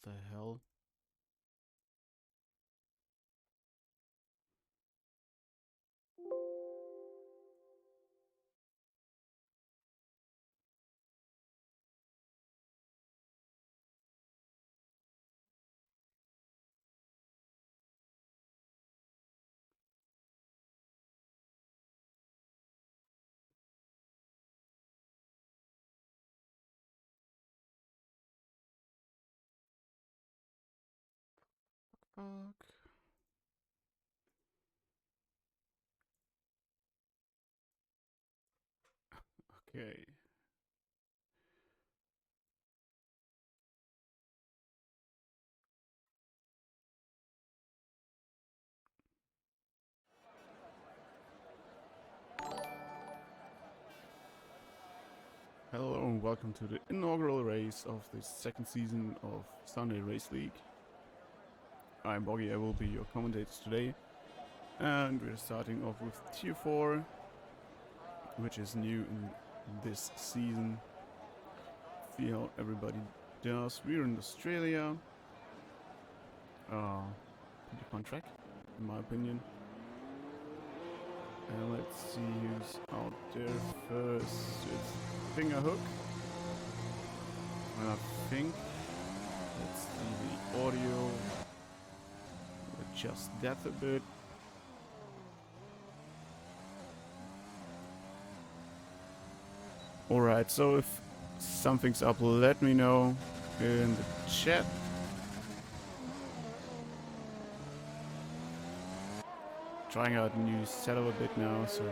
the hell? Fuck. Okay. Hello and welcome to the inaugural race of the second season of Sunday Race League. I'm Boggy, I will be your commentator today. And we're starting off with Tier 4, which is new in this season. See how everybody does. We're in Australia. Pretty fun track, in my opinion. And let's see who's out there first. It's Fingerhook. And I think, let's see the audio. Adjust that a bit. Alright, so if something's up, let me know in the chat. Trying out a new setup a bit now, so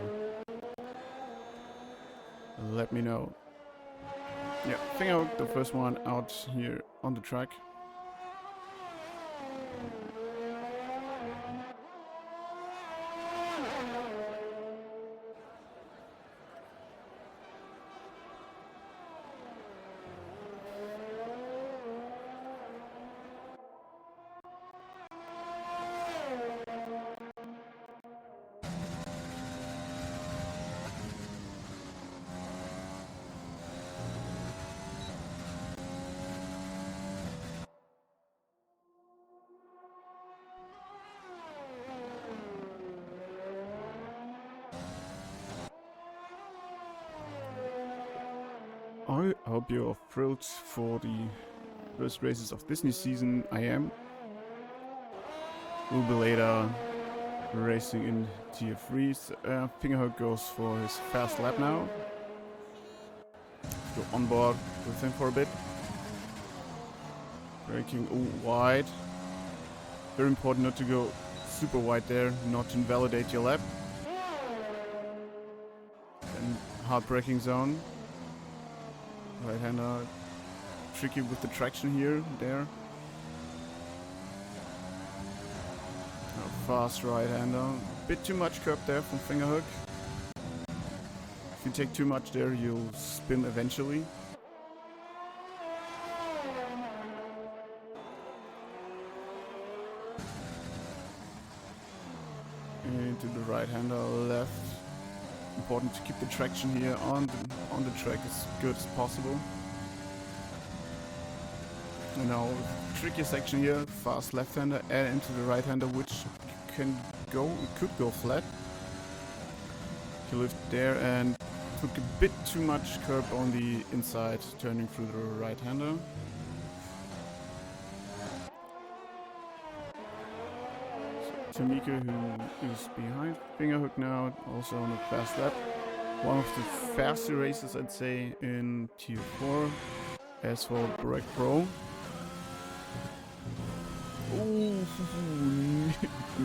let me know. Yeah, Fingerhook, the first one out here on the track. I hope you are thrilled for the first races of this new season. I am. We'll be later racing in Tier 3. Fingerhook goes for his fast lap now. Go on board with him for a bit. Braking wide. Very important not to go super wide there, not to invalidate your lap. And hard braking zone. Right-hander, tricky with the traction here, there. Fast right-hander, bit too much curb there from Fingerhook. If you take too much there, you'll spin eventually. Into the right-hander, left. Important to keep the traction here on the track as good as possible. And now tricky section here, fast left-hander and into the right-hander, which could go flat. He lived there and took a bit too much curb on the inside, turning through the right-hander. Tamika, who is behind Fingerhook now, also on a fast lap. One of the faster races, I'd say, in Tier 4. As for Break Pro. Ooh,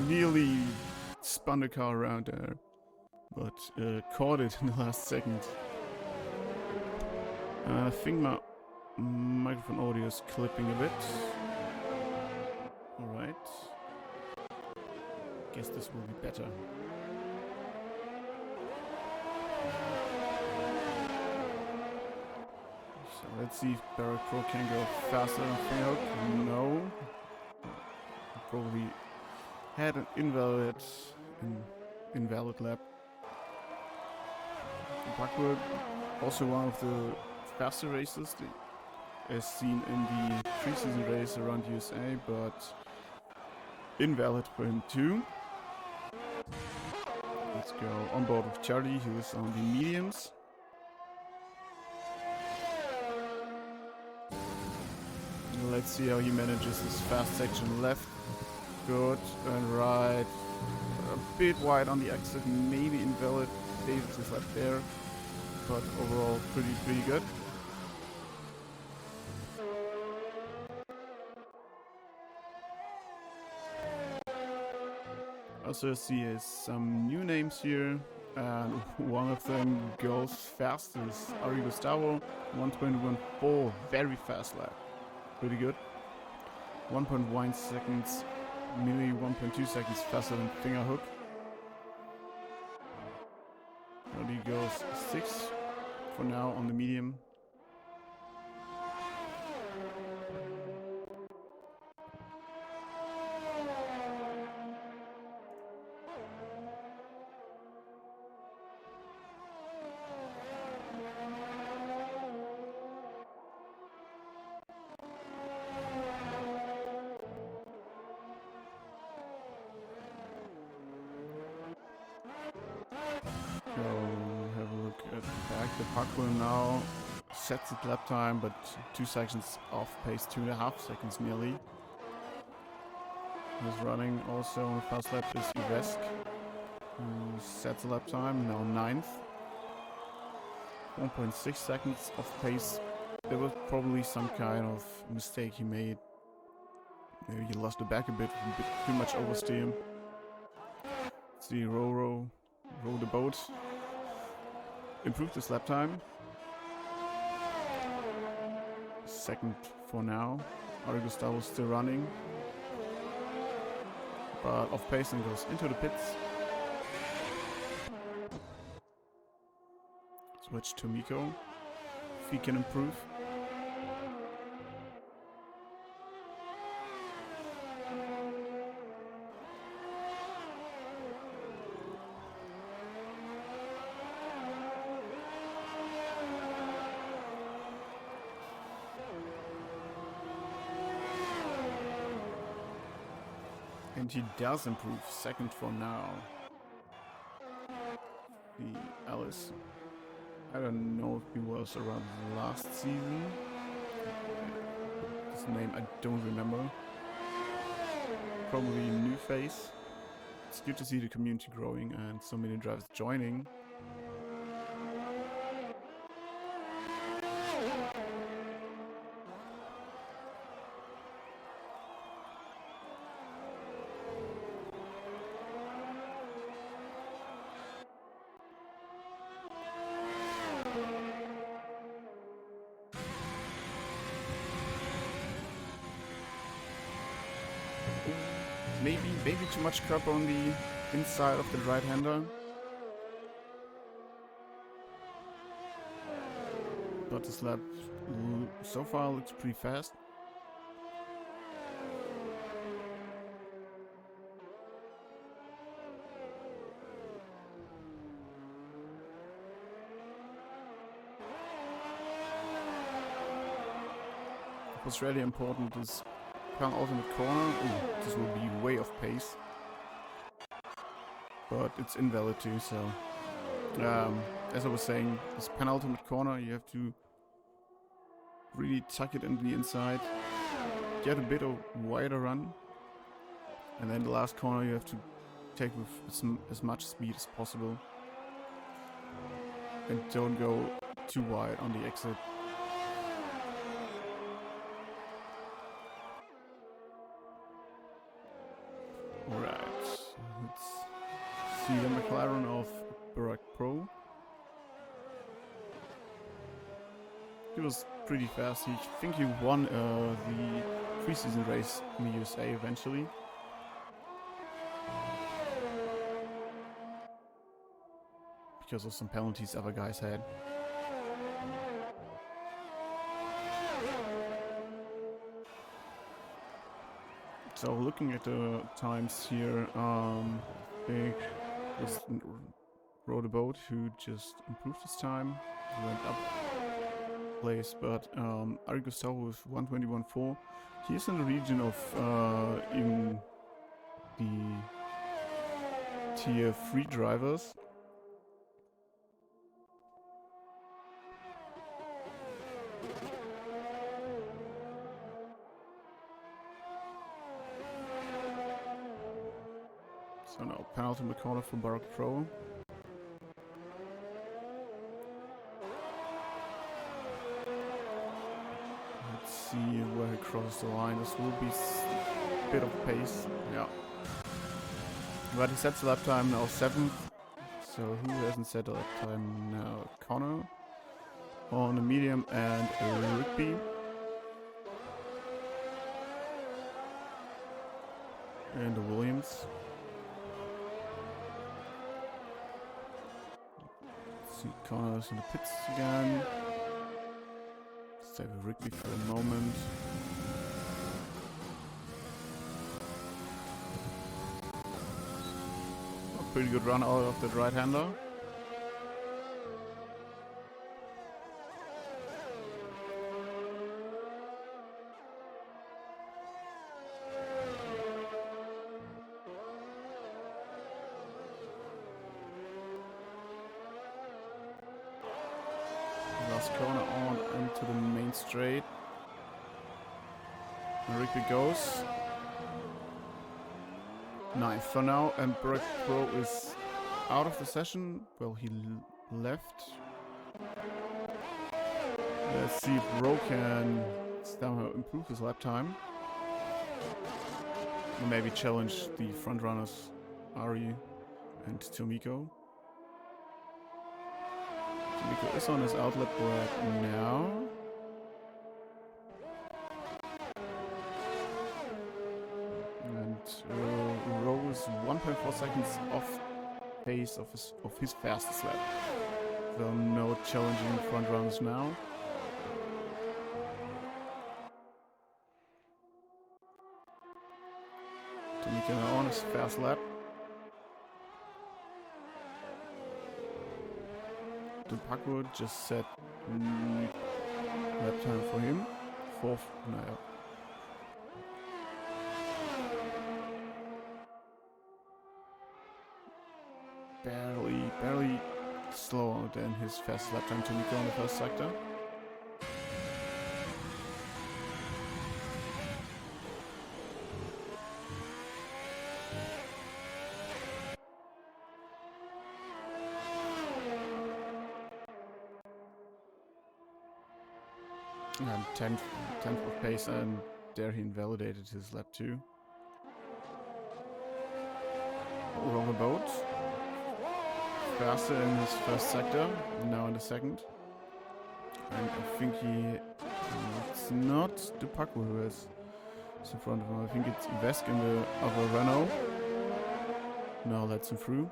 nearly spun the car around there, but caught it in the last second. I think my microphone audio is clipping a bit. Alright. Guess this will be better. So let's see if Barrett Pro can go faster than Fingerhook. No. Probably had an invalid lap. Backward, also one of the faster races. as seen in the preseason race around USA, but invalid for him too. Let's go on board with Charlie, who is on the mediums. Let's see how he manages this fast section left. Good and right. A bit wide on the exit, maybe invalid. Davis is left there, but overall pretty good. Also see some new names here, and one of them goes fastest. Ari Gustavo, 1:21.4, very fast lap. Pretty good. 1.1 seconds, nearly 1.2 seconds faster than Fingerhook. And he goes 6 for now on the medium. Go have a look at the back. The parkour now sets its lap time, but 2 seconds off pace, 2.5 seconds nearly. Who's running also on the fast lap is Ivesk, who sets the lap time, now 9th. 1.6 seconds off pace. There was probably some kind of mistake he made. Maybe he lost the back a bit too much oversteer. See, row the boat. Improved his lap time. 2nd for now. Ari Gustavo still running, but off pace and goes into the pits. Switch to Miko, if he can improve. And he does improve, 2nd for now. The Alice. I don't know if he was around last season. His name I don't remember. Probably a new face. It's good to see the community growing and so many drivers joining. Maybe too much curb on the inside of the right-hander. But this lap so far looks pretty fast. What's really important is ultimate corner. Ooh, this will be way off pace, but it's invalid too. So, as I was saying, this penultimate corner, you have to really tuck it into the inside, get a bit of wider run, and then the last corner you have to take with as much speed as possible, and don't go too wide on the exit. Alright, let's see the McLaren of Barack Pro. He was pretty fast. I think he won the preseason race in the USA eventually. Because of some penalties other guys had. So looking at the times here, big rode a boat who just improved his time. He went up place, but Ari Gustavo with 121.4. He's in the region of in the tier 3 drivers. So now penultimate corner for Barak Pro. Let's see where he crosses the line. This will be a bit of pace. Yeah. But he sets the lap time now 7th. So who hasn't set a lap time now? Connor on a medium and a Rigby. And the Williams. Let's see, Connor's in the pits again. Save a Rigby for a moment. A pretty good run out of that right-hander. Last corner on into the main straight. And Rigby goes. 9th for now, and Barak Pro is out of the session. Well, he left. Let's see if Bro can somehow improve his lap time. Or maybe challenge the front runners, Ari and Tomiko. Tomiko is on his outlet right now. And Ro is 1.4 seconds off pace of his fastest lap. So no challenging front runners now. Tomiko now on his fast lap. Dupaco just set lap time for him. 4th, naja. Barely slower than his fast lap time to Nico on the first sector. And 10th of pace, and there he invalidated his lap 2. Wrong about. Faster in his first sector, now in the second. And I think it's not Dupaco who is in front of him. I think it's Vesk in the other Renault. Now lets him through.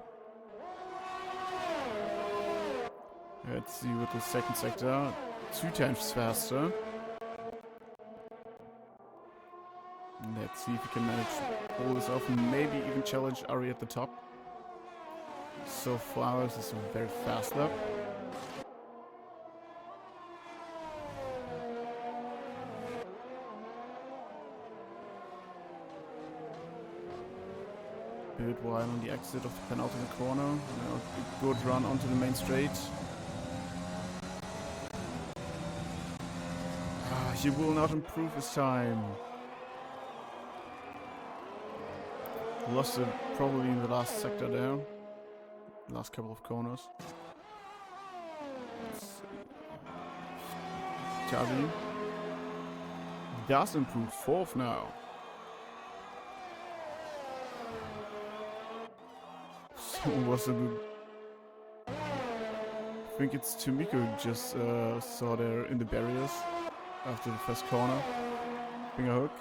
Let's see with the second sector. 2 times faster. Let's see if he can manage to pull this off and maybe even challenge Ari at the top. So far, this is a very fast lap. Bit wide on the exit of the penultimate corner. Now a good run onto the main straight. He will not improve his time. Lost it probably in the last sector there. Last couple of corners. Tavi does improve 4th now. So was a good. I think it's Tomiko just saw there in the barriers after the first corner. Finger hook.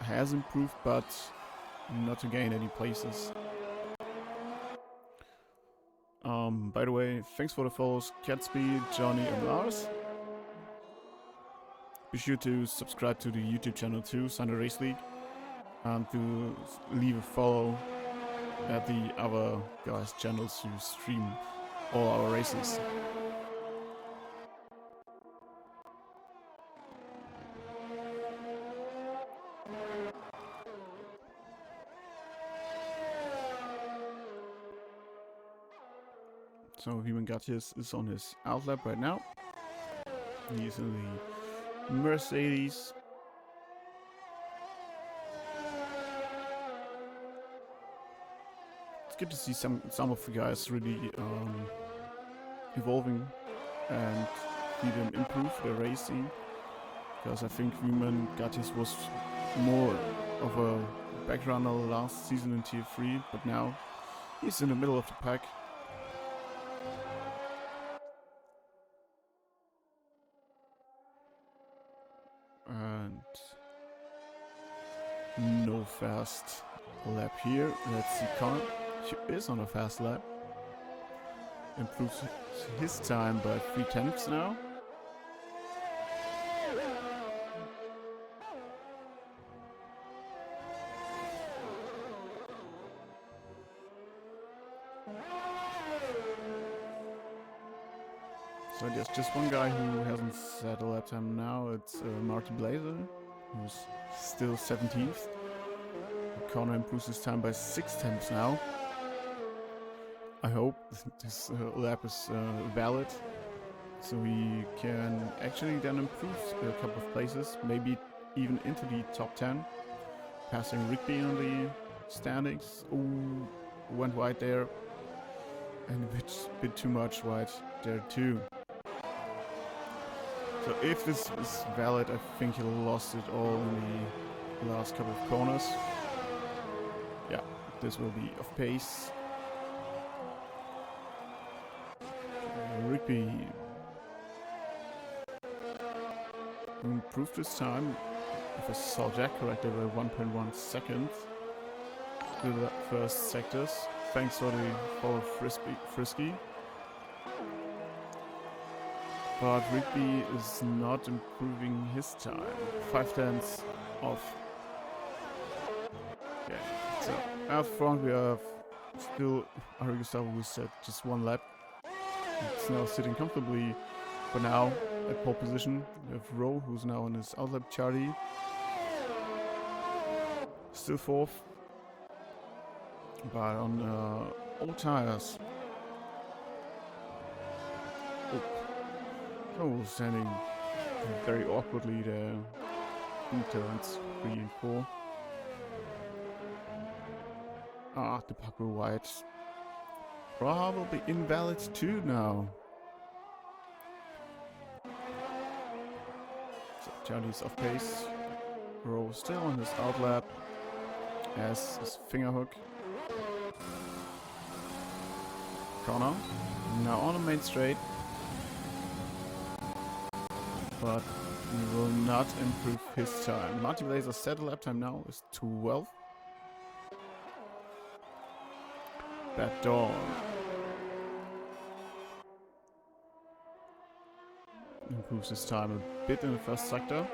Has improved, but not to gain any places. By the way, thanks for the follows, Catsby, Johnny, and Lars. Be sure to subscribe to the YouTube channel too, Sunday Race League, and to leave a follow at the other guys' channels who stream all our races. So Human Gattias is on his outlap right now. He's in the Mercedes. It's good to see some of the guys really evolving and see them improve their racing. Because I think Human Gattias was more of a backrunner last season in Tier 3, but now he's in the middle of the pack. And no fast lap here. Let's see, Connor is on a fast lap. Improves his time by 3/10 now. So there's just one guy who hasn't set a lap time now. It's Martin Blazer, who's still 17th. Connor improves his time by 6/10 now. I hope this lap is valid, so he can actually then improve a couple of places, maybe even into the top 10, passing Rigby on the standings. Ooh, went wide there, and a bit too much wide there too. So if this is valid, I think he lost it all in the last couple of corners. Yeah, this will be off pace. Rigby improved his time, if I saw Jack correctly, by 1.1 seconds through the first sectors, thanks for the follow Frisky. But Rigby is not improving his time. 5/10 off. Okay, so out front we have still Ari Gustavo, who said just one lap. It's now sitting comfortably for now at pole position. We have Rowe, who's now on his outlap. Charlie still 4th, but on all tires. Oh, standing very awkwardly there in turns 3 and 4. Ah, the pucker wide. Probably invalid too now. So Charlie's off pace. Rowe still on his outlap as his finger hook. Connor now on the main straight, but he will not improve his time. Marty Blazer's set lap time now is 12. Bad dog. Improves his time a bit in the first sector.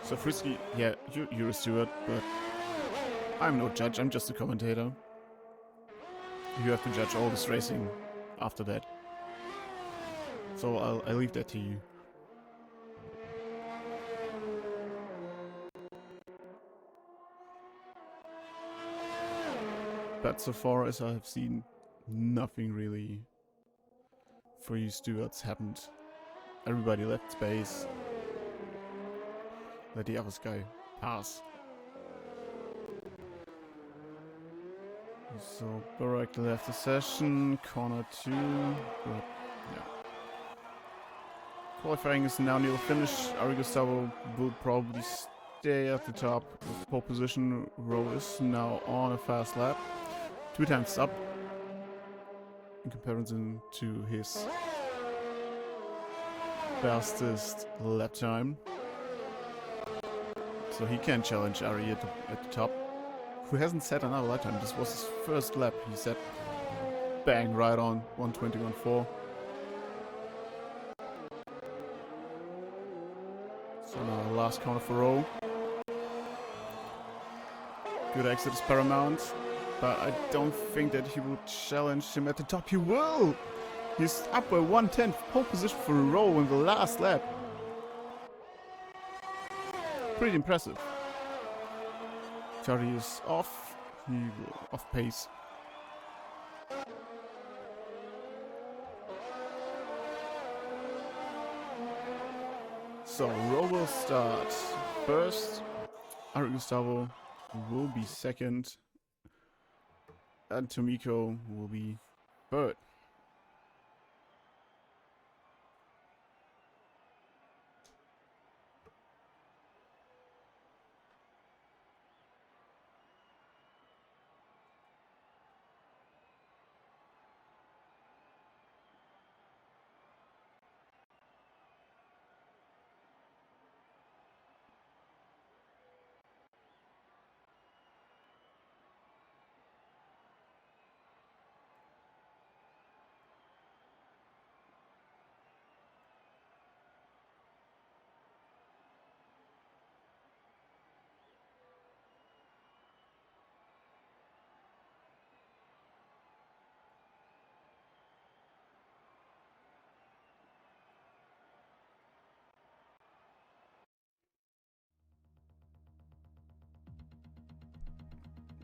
So Frisky, yeah, you're a steward, but I'm no judge, I'm just a commentator. You have to judge all this racing after that. So I'll leave that to you. But so far as I have seen, nothing really for you stewards happened. Everybody left space. Let the other guy pass. So Barack left the session, corner 2, but yeah. Qualifying is now near the finish. Ari Gustavo will probably stay at the top with pole position. Rowe is now on a fast lap. 2 times up in comparison to his fastest lap time. So he can challenge Ari at the top, who hasn't set another lap time. This was his first lap. He set bang right on 1:21.4. So now last corner for Rowe. Good exit is paramount, but I don't think that he will challenge him at the top. He will! He's up by 1/10, pole position for Rowe in the last lap. pretty impressive. Charlie is off. He will off pace. So, Ro will start first. Ari Gustavo will be second. And Tomiko will be third.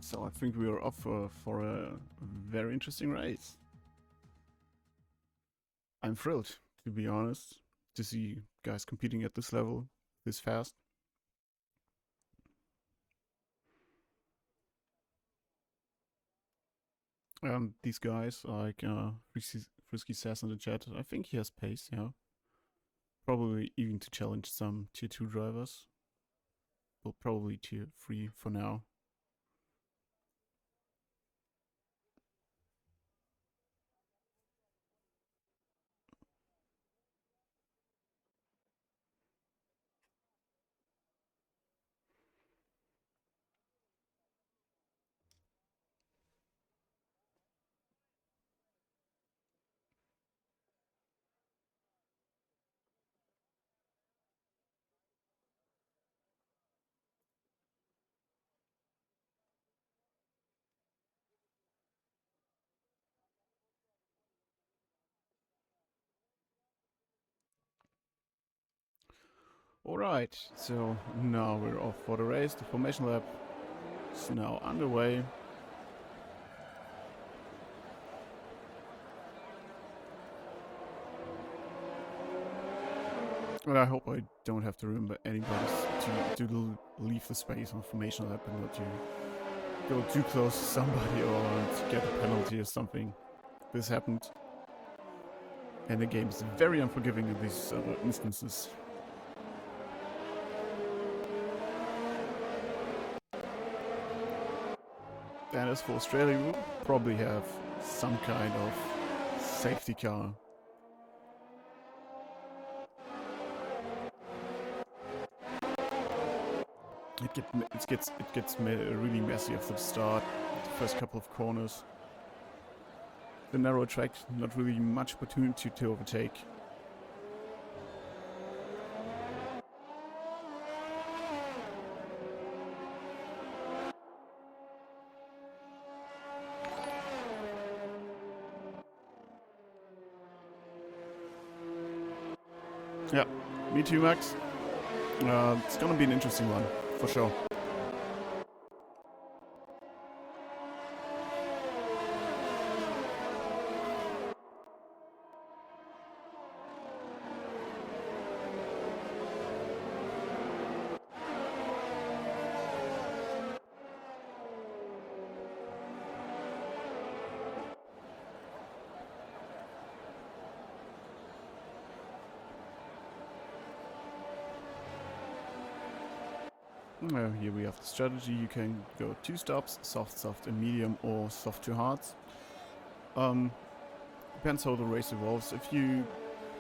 So I think we are off for a very interesting race. I'm thrilled, to be honest, to see guys competing at this level this fast. These guys, like Frisky says in the chat, I think he has pace, yeah. Probably even to challenge some tier 2 drivers. Well, probably tier 3 for now. Alright, so now we're off for the race. The formation lap is now underway. And I hope I don't have to remember anybody to leave the space on formation lap and not to go too close to somebody or to get a penalty or something. This happened. And the game is very unforgiving in these instances. And as for Australia, we'll probably have some kind of safety car. It gets really messy after the start, the first couple of corners. The narrow track, not really much opportunity to overtake. Yeah, me too, Max. It's gonna be an interesting one, for sure. Here we have the strategy. You can go 2 stops, soft, soft and medium, or soft to hard. Depends how the race evolves. If you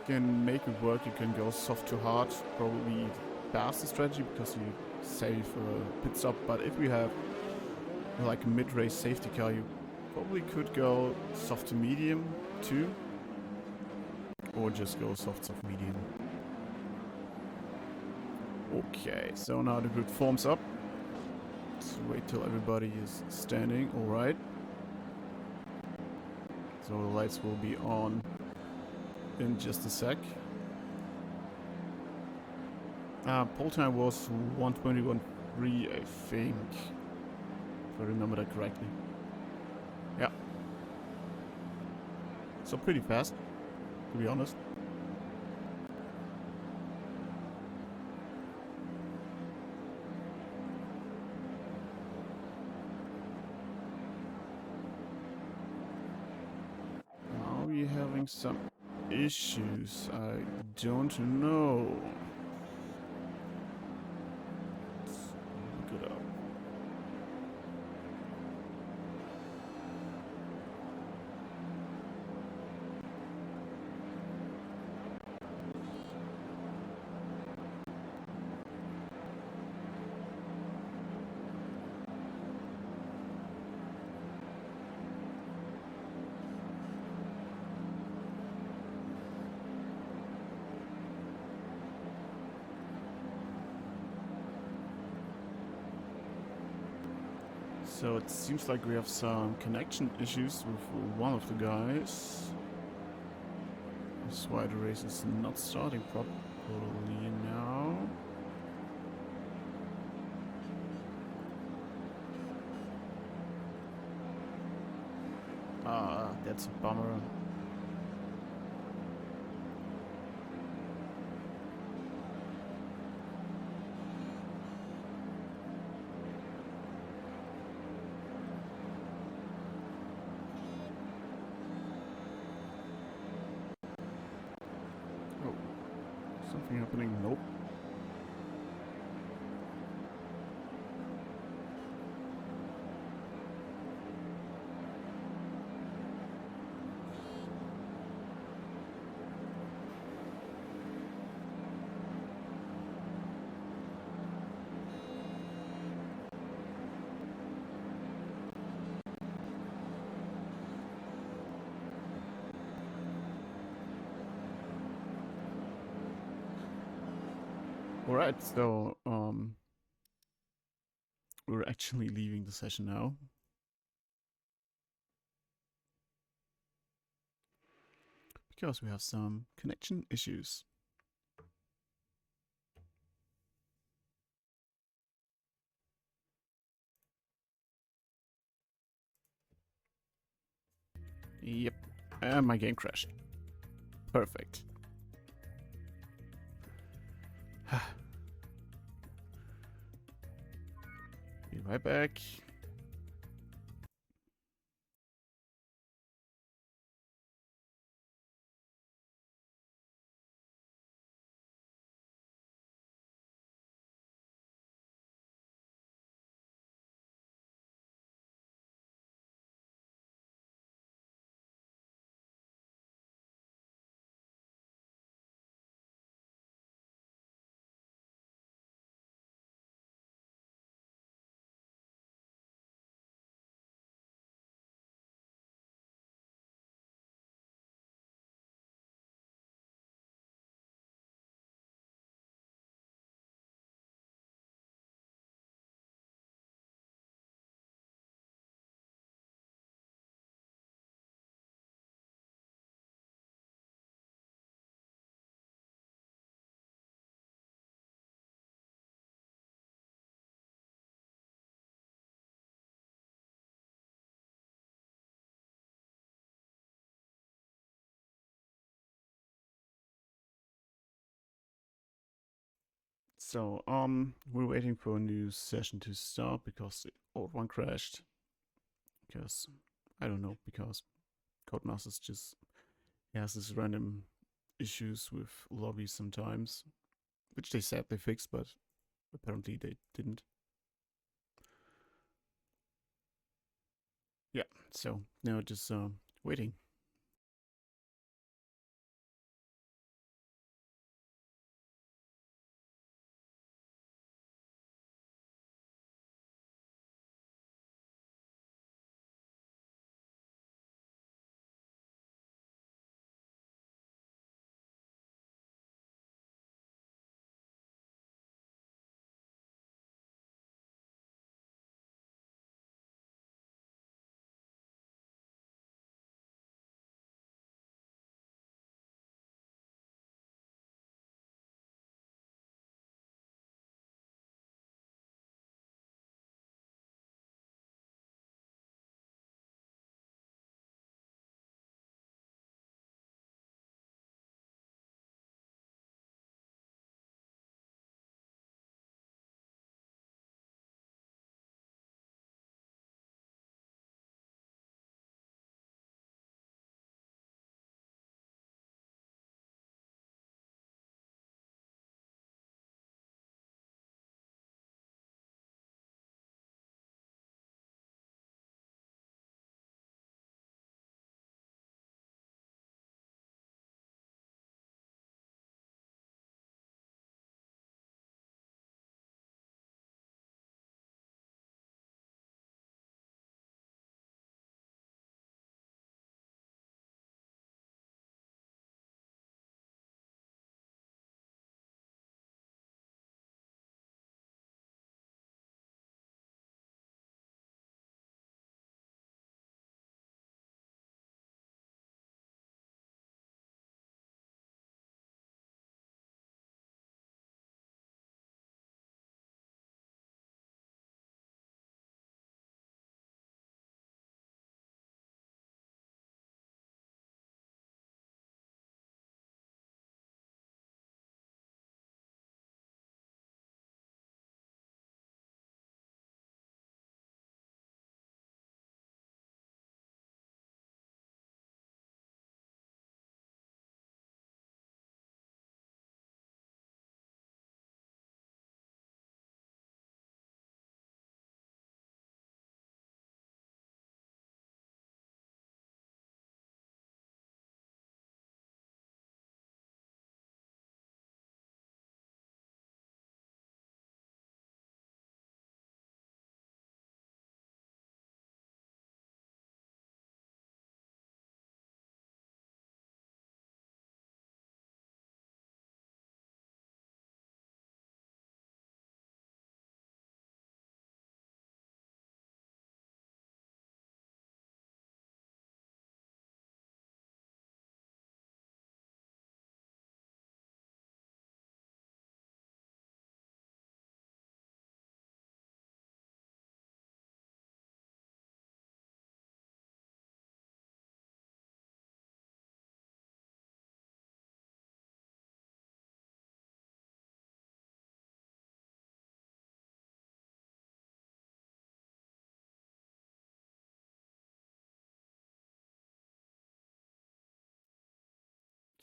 can make it work, you can go soft to hard, probably faster strategy because you save a pit stop. But if we have like a mid-race safety car, you probably could go soft to medium too, or just go soft, soft, medium. Okay, so now the grid forms up. Let's wait till everybody is standing. Alright. So the lights will be on in just a sec. Pole time was 1:21.3, I think, if I remember that correctly. Yeah, so pretty fast, to be honest. Are we having some issues? I don't know. Let's look it up. So it seems like we have some connection issues with one of the guys. That's why the race is not starting properly now. Ah, that's a bummer. Oh, something happening? Nope. Alright, so we're actually leaving the session now. Because we have some connection issues. Yep, and my game crashed. Perfect. Be right back. So, we're waiting for a new session to start because the old one crashed. Because, I don't know, because Codemasters just has this random issues with lobbies sometimes, which they said they fixed, but apparently they didn't. Yeah, so now just waiting.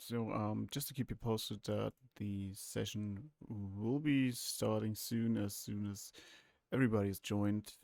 So, just to keep you posted, the session will be starting soon as everybody's joined.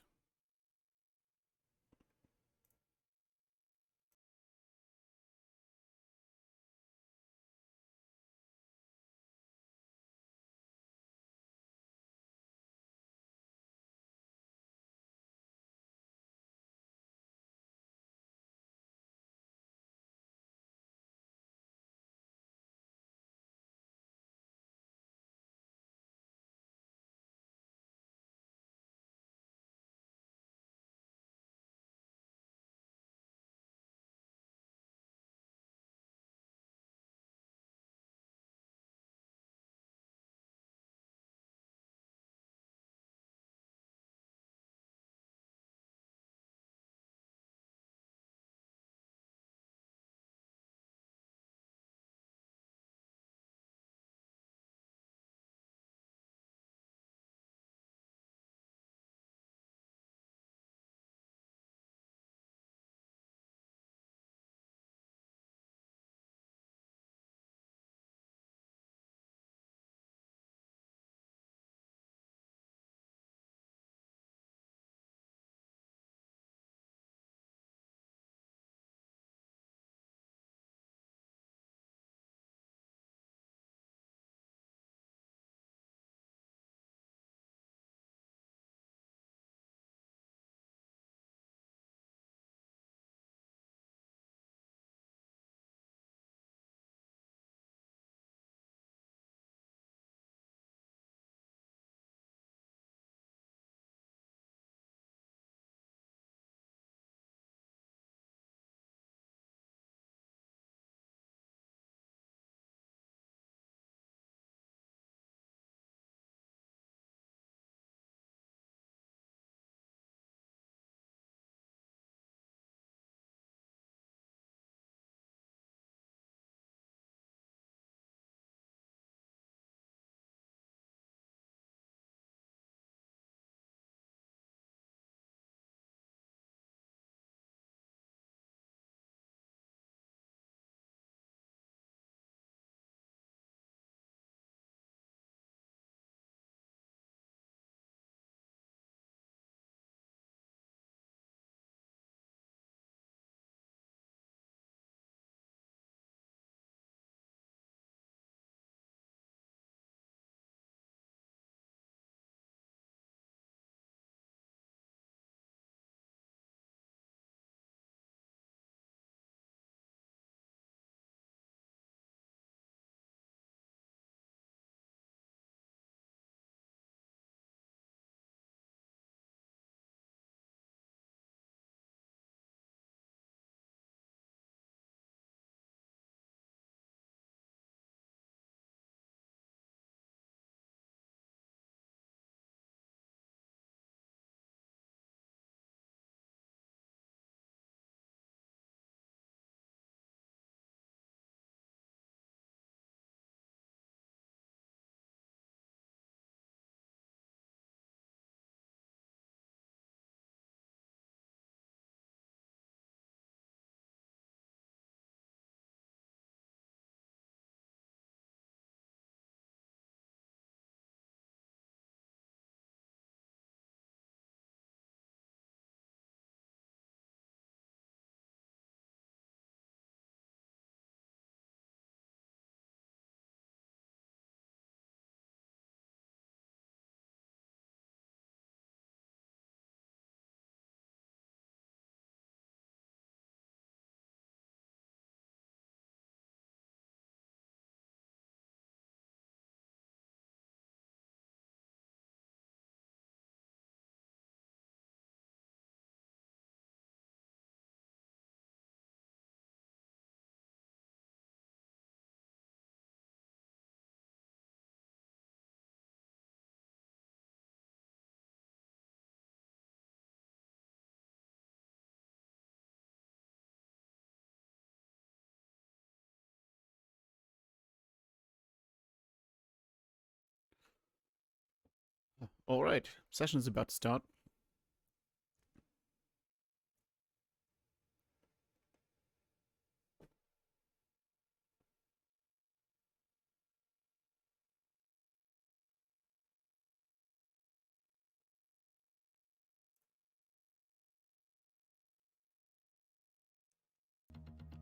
All right, session is about to start.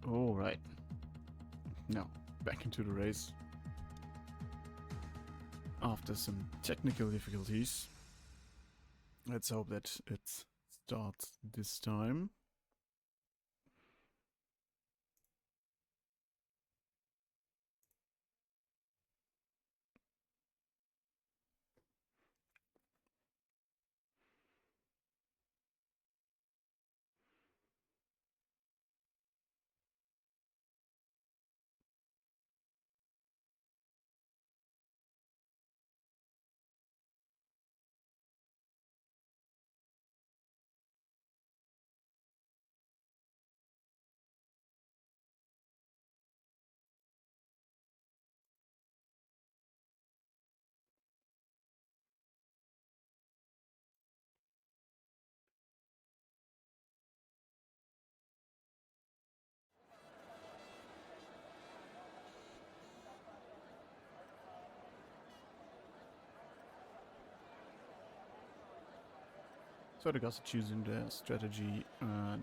Alright. Now, back into the race. After some technical difficulties. Let's hope that it starts this time. So the guys are choosing their strategy and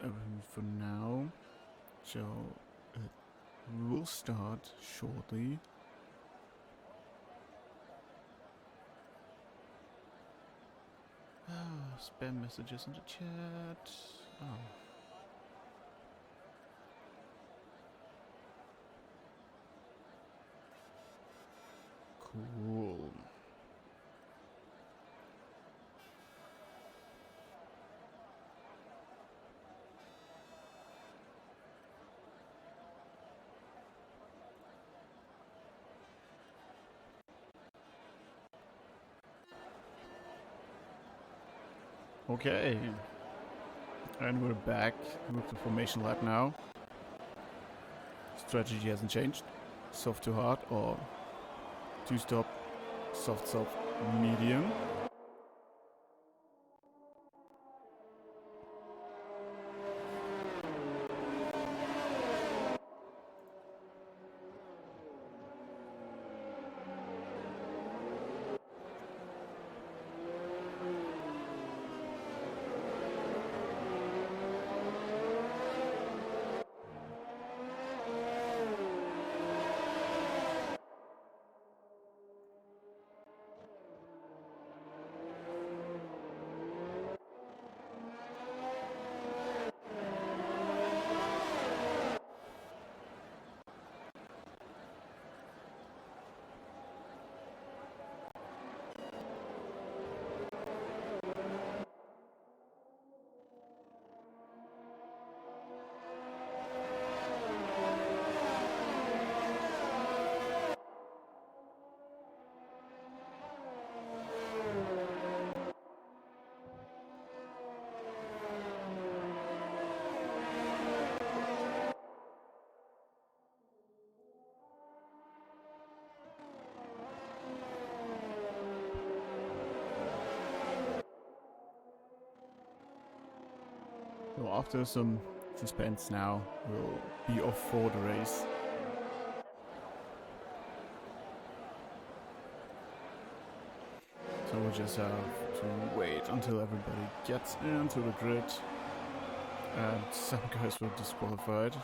everything for now. So it will start shortly. Spam messages in the chat. Oh. Cool. Okay. And we're back with the formation lab now. Strategy hasn't changed. Soft to hard or two stop, soft, medium. So after some suspense now, we'll be off for the race. So we'll just have to wait until everybody gets into the grid. And some guys were disqualified.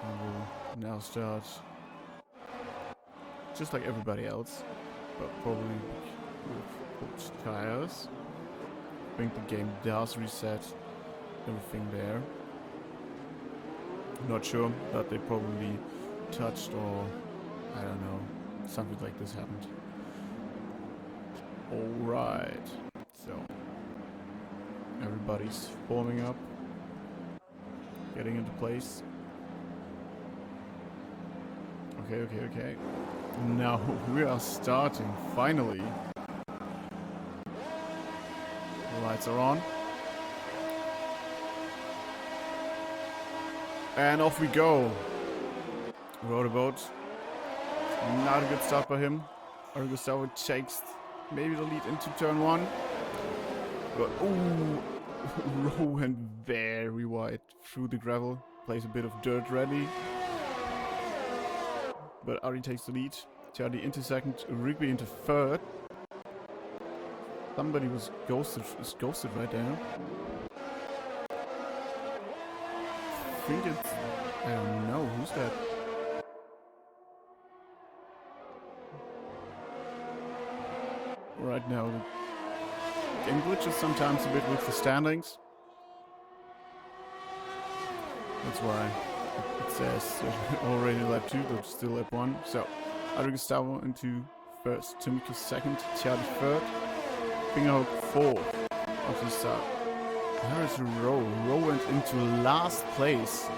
And we'll now start just like everybody else, but probably with pushed tires. I think the game does reset everything there. I'm not sure, but they probably touched or I don't know, something like this happened. Alright, so everybody's forming up, getting into place. Okay. Now we are starting, finally. The lights are on. And off we go. Rode a boat. Not a good start by him. Gustavo takes maybe the lead into turn one. But ooh, Rowan very wide through the gravel. Plays a bit of dirt ready. But Ari takes the lead. Charlie into second, Rigby into third. Somebody was ghosted right there. think it's... I don't know, who's that? Right now, the game glitches sometimes a bit with the standings. That's why it says already lap 2, but still lap 1. So, Adrian Gustavo into first, Tomiko second, Charlie third, Fingerhook fourth of the start. There's Rowe. Rowe went into last place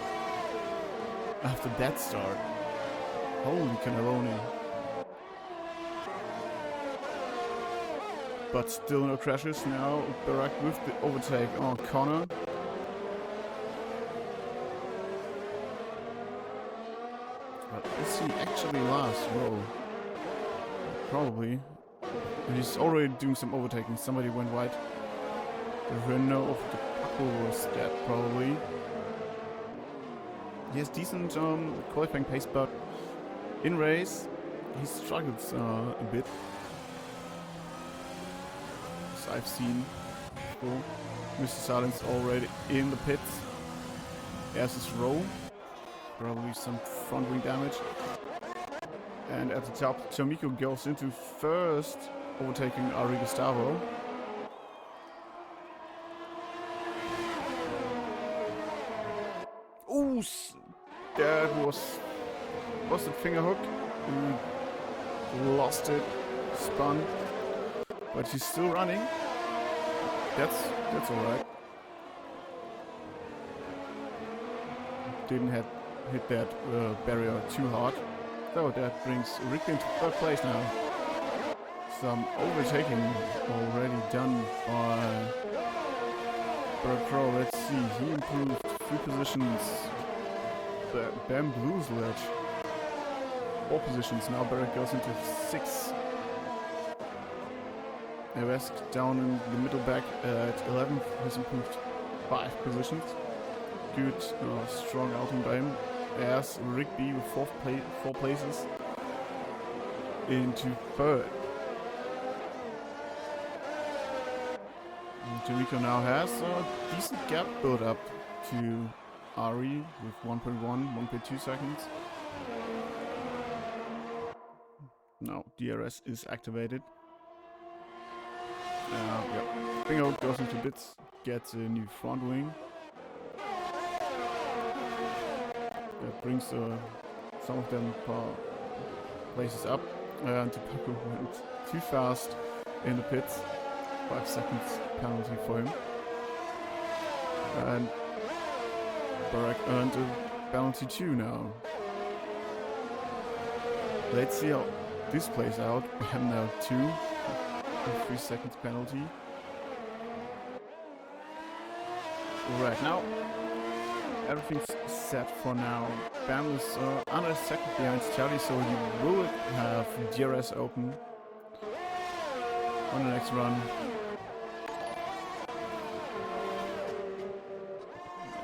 after that start. Holy cannelloni. But still no crashes. Now Barack with the overtake on Connor. But is he actually last? Whoa. Probably. And he's already doing some overtaking. Somebody went wide. The Renault of the Paco was dead, probably. He has decent qualifying pace, but in race he struggles a bit. As I've seen before. Mr. Silence already in the pits. As is Rowe. Probably some front wing damage. And at the top, Tomiko goes into first, overtaking Ari Gustavo. Ooh, that was it Fingerhook? Lost it, spun, but he's still running. That's all right. Didn't hit that barrier too hard. So that brings Rick into third place now. Some overtaking already done by Bert Crow. Let's see, he improved 3 positions. Bam Blues ledge. 4 positions. Now Barrett goes into 6. Evesk down in the middle back at 11th has improved 5 positions. Good, strong outing by him. As Rigby with 4 places into 3rd. Tomiko now has a decent gap build up to Ari with 1.1, 1.2 seconds. Now DRS is activated. Yeah. Bingo goes into bits, gets a new front wing. That brings some of them places up. And Tupac went too fast in the pits. 5 seconds penalty for him. And Barack earned a penalty too now. Let's see how this plays out. We have now 2 with 3 seconds penalty. Right now, everything's set for now. Bam is under a second behind Charlie, so he will have DRS open on the next run.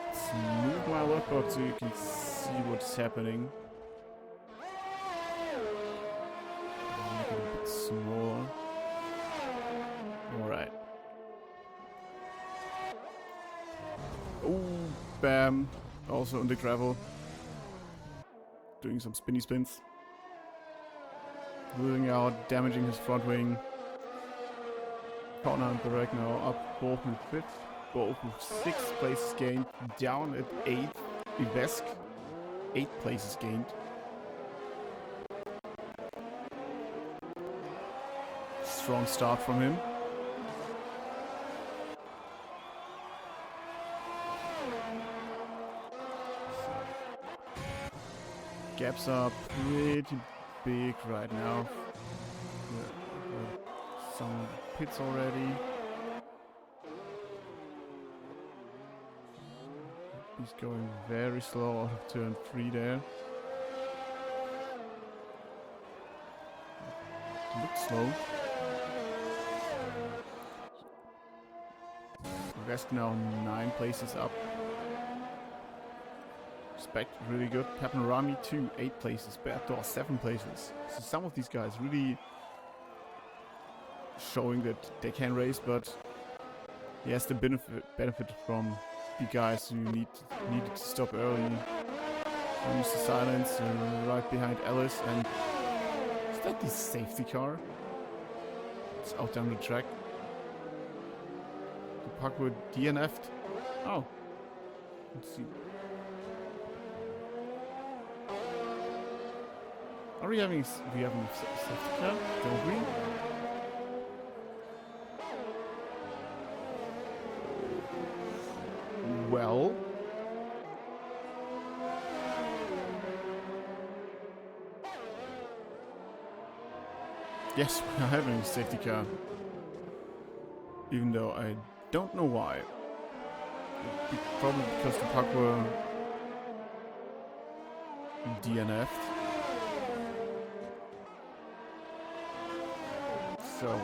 Let's move my lookout so you can see what's happening. Make it a bit smaller. Alright. Oh, Bam. Also in the gravel. Doing some spinny spins. Moving out, damaging his front wing. Connor and Barek now up both with 5th. Both with 6 places gained. Down at 8th. Ivesk, 8 places gained. Strong start from him. Gaps are pretty big right now. Some pits already. He's going very slow out of turn 3 there. Looks slow. Vesk now 9 places up. Respect, really good. Papanorami 2, 8 places. Bertor 7 places. So some of these guys really showing that they can race, but he has the benefit from be guys who needed to stop early. Mr. Silence right behind Alice, and is that the safety car? It's out down the track. The parkour DNF'd. Oh. Let's see. Are we having a safety car? Don't we? Well. Yes, we are having a safety car. Even though I don't know why. Probably because the parkour DNF'd. So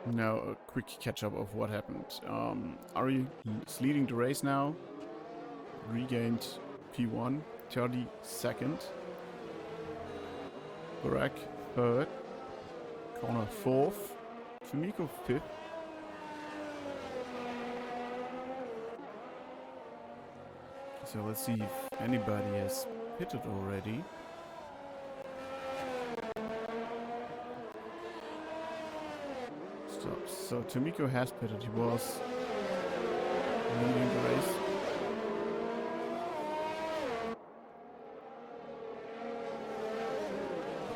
now a quick catch up of what happened. Ari is leading the race now. Regained P1, 32nd. Barak 3rd. Connor 4th. Fumiko 5th. So let's see if anybody has pitted already. So Tomiko has pitted. He was leading the race.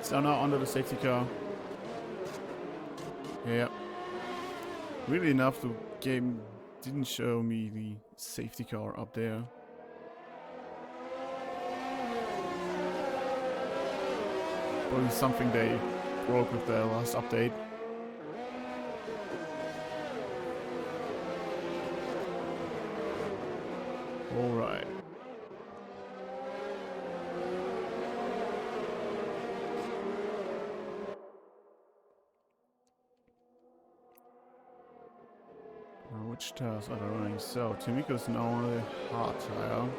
So now under the safety car. Yeah. Really enough, the game didn't show me the safety car up there. Probably something they broke with their last update. Alright. Now which tires are they running? So, Tomiko's now on a hard tire.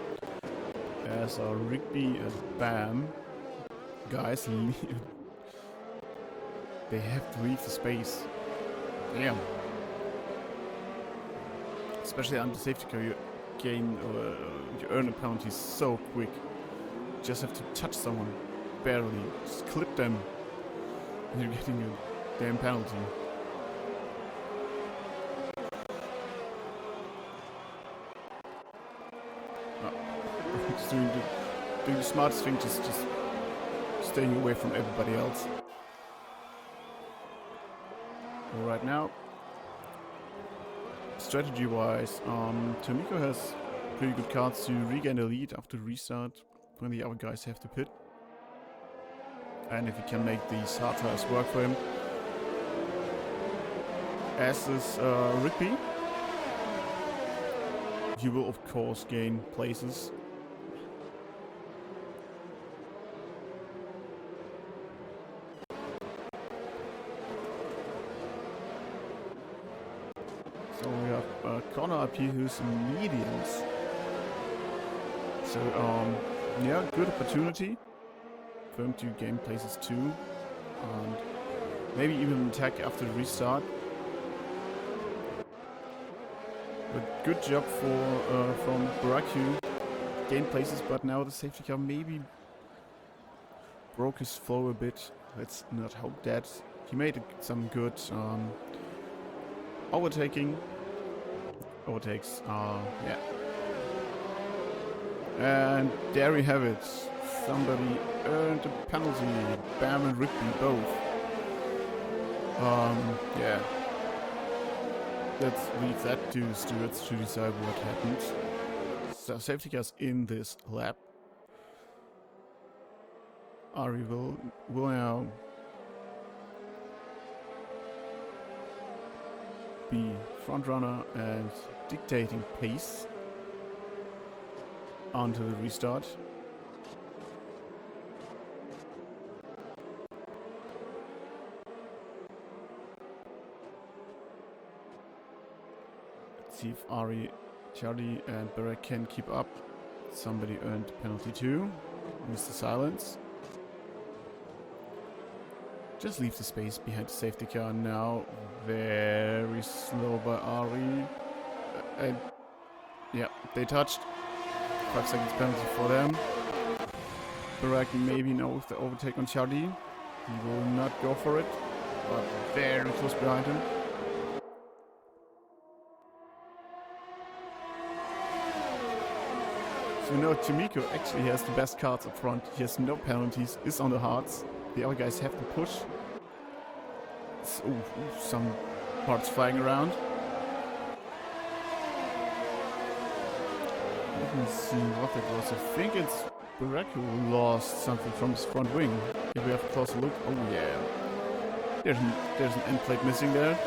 As are Rigby and Bam. Guys, they have to leave the space. Damn. Especially under safety car, you earn a penalty so quick. You just have to touch someone, barely, just clip them, and you're getting a damn penalty. Oh. Just doing the smartest thing, just staying away from everybody else. Well, right now, strategy-wise, Tomiko has pretty good cards to regain the lead after restart when the other guys have to pit. And if he can make these hard tires work for him. As is Rigby. He will of course gain places. So we have Connor up here who's in mediums. So yeah, good opportunity for him to gain places too. And maybe even attack after the restart. But good job from Baraku. Gained places, but now the safety car maybe broke his flow a bit. Let's not hope that. He made some good overtakes. Yeah. And there we have it. Somebody earned a penalty. Bam and Rigby both. Yeah. Let's leave that to stewards to decide what happened. So safety cars in this lap. Ari will now be front runner and dictating pace onto the restart. Let's see if Ari, Charlie and Barek can keep up. Somebody earned penalty too. Mr. Silence. Just leave the space behind the safety car now. Very slow by Ari. And yeah, they touched. 5 seconds penalty for them. Barak maybe knows the overtake on Chardy. He will not go for it, but very close behind him. So now Chimiko actually has the best cards up front. He has no penalties, is on the hards. The other guys have to push. Some parts flying around. Let me see what that was. I think it's Barak who lost something from his front wing. If we have a closer look, oh yeah. There's an end plate missing there.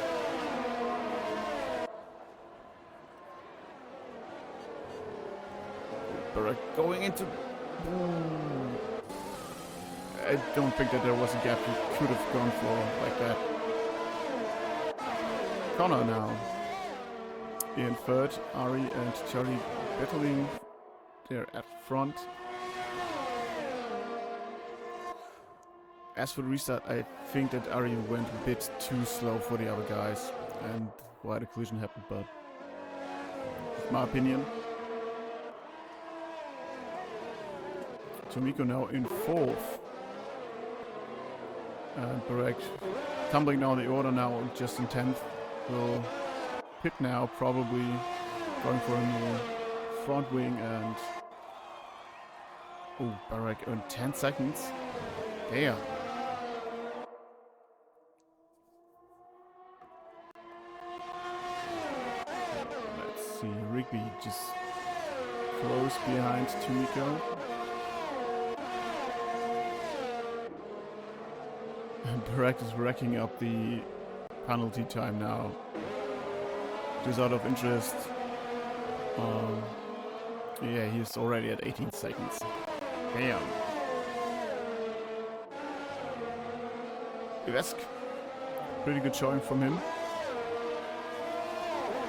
Barak going into... Ooh. I don't think that there was a gap he could have gone for like that. Connor now in third. Ari and Charlie battling there at front. As for the restart, I think that Ari went a bit too slow for the other guys, and why the collision happened, but that's my opinion. Tomiko now in fourth. And Barak tumbling down the order now, just in 10th. Will pit now, probably going for a new front wing, and oh, Barak in 10 seconds. Damn. Let's see, Rigby just close behind Tomiko. Barak is racking up the penalty time now. Just out of interest. Yeah, he's already at 18 seconds. Damn. Uvesk. Pretty good showing from him.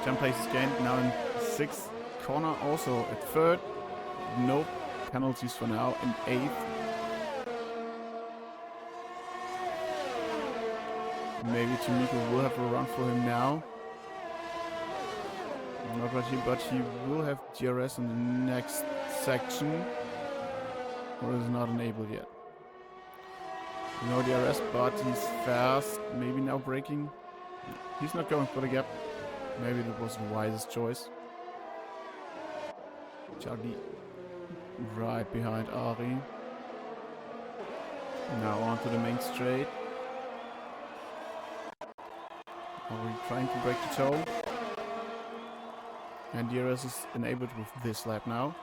10 places gained, now in 6th. Connor also at 3rd. No penalties for now, in 8th. Maybe Tomiko will have a run for him now. Not right here, but he will have DRS in the next section. Or is not enabled yet. No DRS, but he's fast. Maybe now braking. He's not going for the gap. Maybe that was the wisest choice. Charlie right behind Ari. Now onto the main straight. Are we trying to break the toe? And DRS is enabled with this lap now.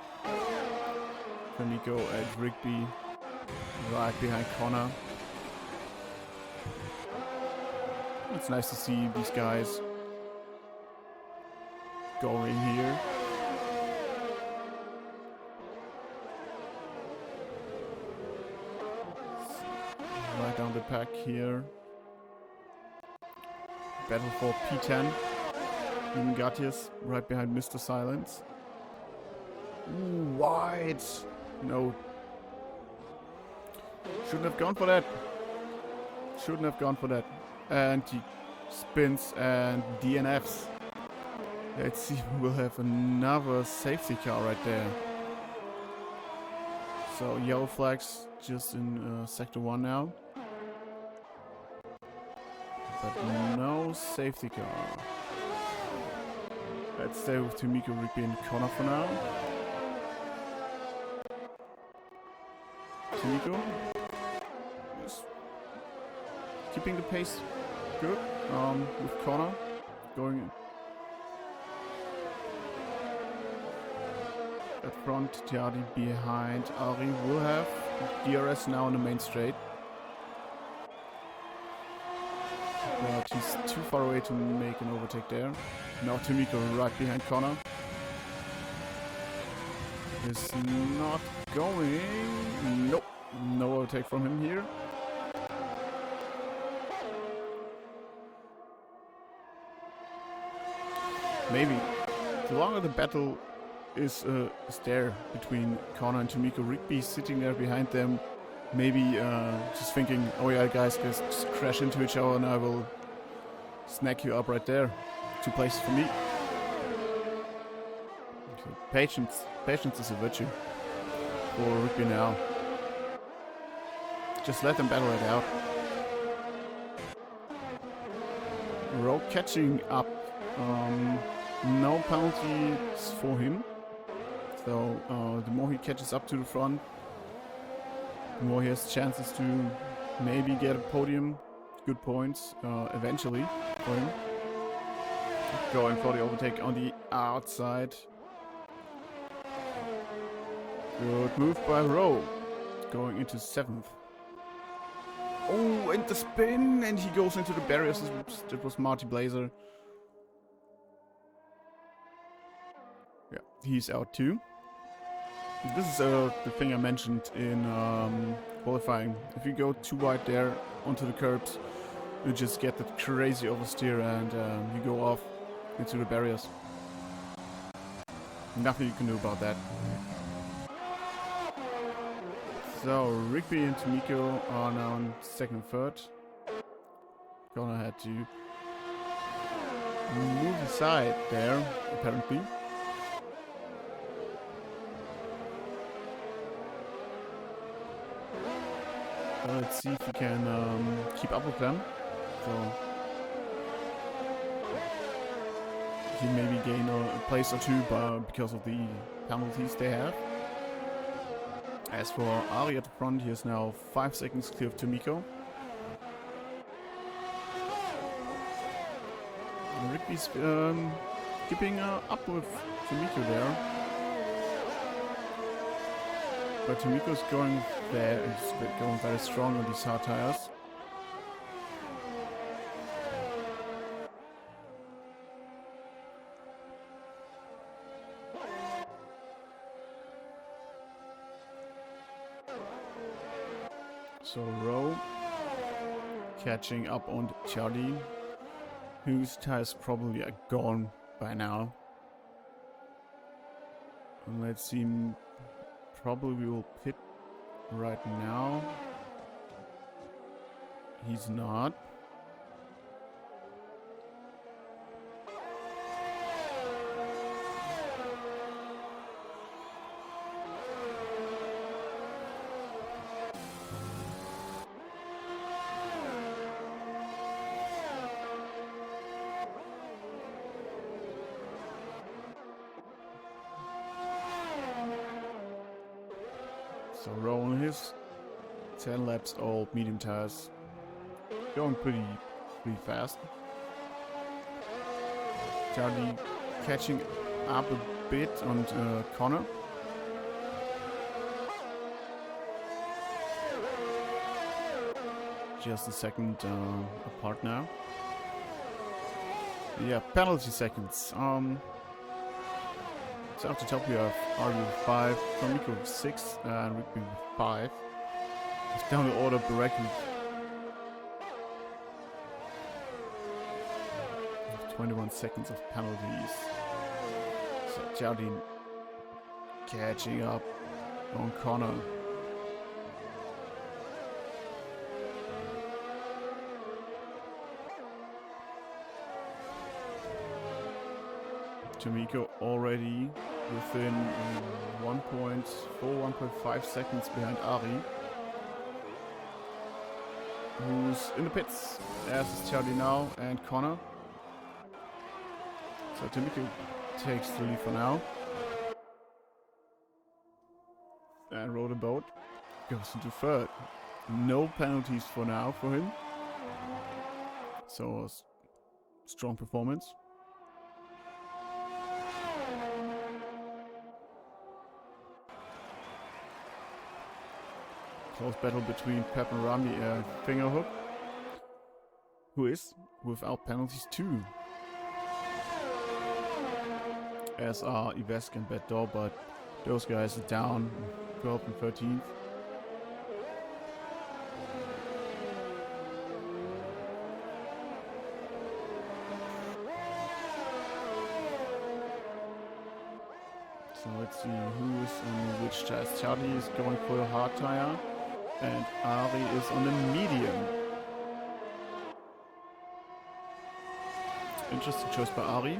Tomiko and Rigby right behind Connor. It's nice to see these guys going here. Right down the pack here. Battle for P10. Even Gatius right behind Mr. Silence. Ooh, wide. No. Shouldn't have gone for that. Shouldn't have gone for that. And he spins and DNFs. Let's see, we'll have another safety car right there. So yellow flags just in sector 1 now. But no safety car. Let's stay with Tomiko, Rigby and Connor for now. Tomiko is keeping the pace good with Connor going at front, Tiadi behind. Ari will have DRS now on the main straight. But he's too far away to make an overtake there. Now Tomiko right behind Connor. Is not going. Nope. No overtake from him here. Maybe. The longer the battle is there between Connor and Tomiko, Rigby sitting there behind them. Maybe just thinking, oh yeah guys, just crash into each other and I will snack you up right there. 2 places for me. So patience is a virtue for Rigby now. Just let them battle it out. Rowe catching up. No penalties for him. So the more he catches up to the front, the more he has chances to maybe get a podium. Good points eventually for him. Going for the overtake on the outside. Good move by Rowe. Going into 7th. Oh, and the spin, and he goes into the barriers. That was Marty Blazer. Yeah, he's out too. This is the thing I mentioned in qualifying. If you go too wide there onto the curbs, you just get that crazy oversteer and you go off into the barriers. Nothing you can do about that. So Rigby and Tomiko are now in 2nd and 3rd. Gonna had to move aside there, apparently. Let's see if we can keep up with them. So he maybe gain a place or two because of the penalties they have. As for Ari at the front, he is now 5 seconds clear of Tomiko. Rigby's keeping up with Tomiko there. But Tomiko's going there, is going very strong on these hard tires. So Rowe catching up on Charlie, whose tires probably are gone by now. And let's see, probably will pit right now. He's not. So Rowe on his 10 laps, all medium tires, going pretty fast. Charlie catching up a bit on Connor. Just a second apart now. Yeah, penalty seconds. So up the top we have Ari with 5, Tomiko with 6, and Rigby with 5. It's down the order correctly. 21 seconds of penalties. So Jardine catching up on Connor. Tomiko already within 1.4, 1.5 seconds behind Ari, who's in the pits, as is Charlie now, and Connor. So Tomiko takes the lead for now. And Row the Boat goes into 3rd. No penalties for now for him. So strong performance. Close battle between Pep and Rami and Fingerhook, who is without penalties too. As are Ivesk and Bad Door, but those guys are down 12th and 13th. So let's see who is on which tires. Charlie is going for the hard tire, and Ari is on the medium. Interesting choice by Ari.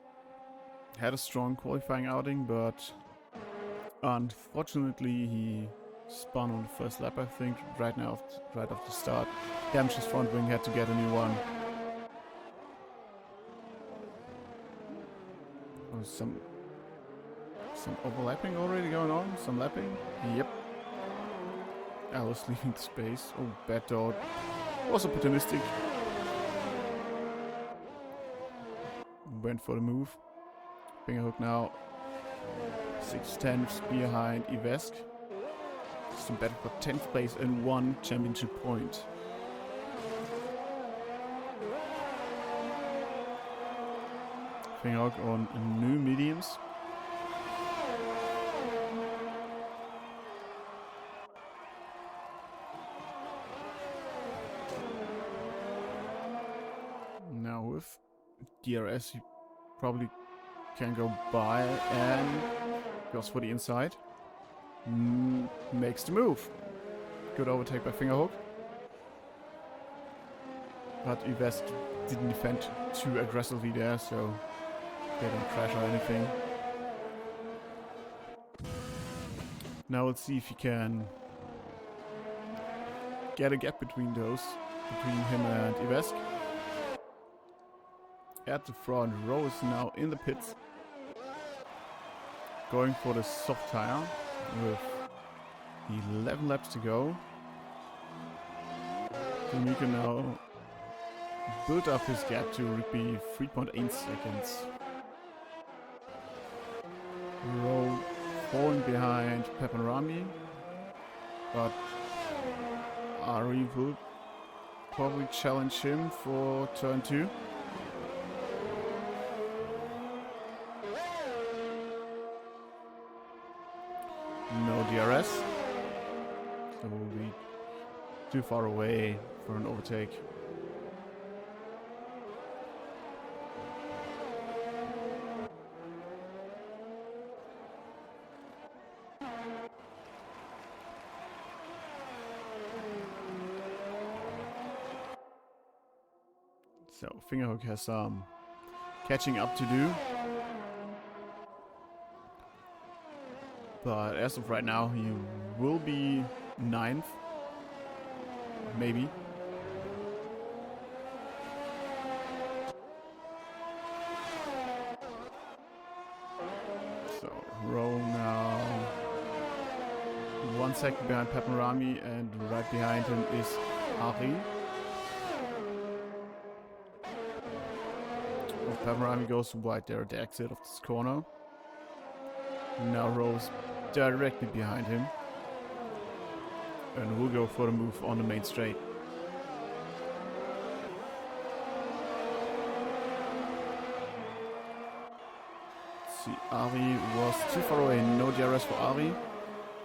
Had a strong qualifying outing, but unfortunately he spun on the first lap, I think, right off the start. Damaged his front wing, had to get a new one. Oh, some overlapping already going on? Some lapping? Yep. Alice leaving the space. Oh, bad dot. Was opportunistic. Went for the move. Fingerhook now. 6/10 behind Ivesk. Some battle for 10th place and 1 championship point. Fingerhook on new mediums. Now with DRS he probably can go by and goes for the inside. Makes the move. Good overtake by Fingerhook. But Ivesk didn't defend too aggressively there, so they don't crash or anything. Now let's see if he can get a gap between him and Ivesk. At the front, Rowe is now in the pits, going for the soft tire with 11 laps to go. Mika now built up his gap to be 3.8 seconds. Rowe falling behind Pepanrami, but Ari will probably challenge him for turn 2. No DRS, so we'll be too far away for an overtake. So Fingerhook has some catching up to do. But as of right now, he will be 9th. Maybe. So, Rowe now 1 second behind Pepanrami, and right behind him is Ari. Oh, Pepanrami goes wide there at the exit of this corner. Now Rowe's directly behind him. And we'll go for the move on the main straight. Let's see, Ari was too far away. No DRS for Ari.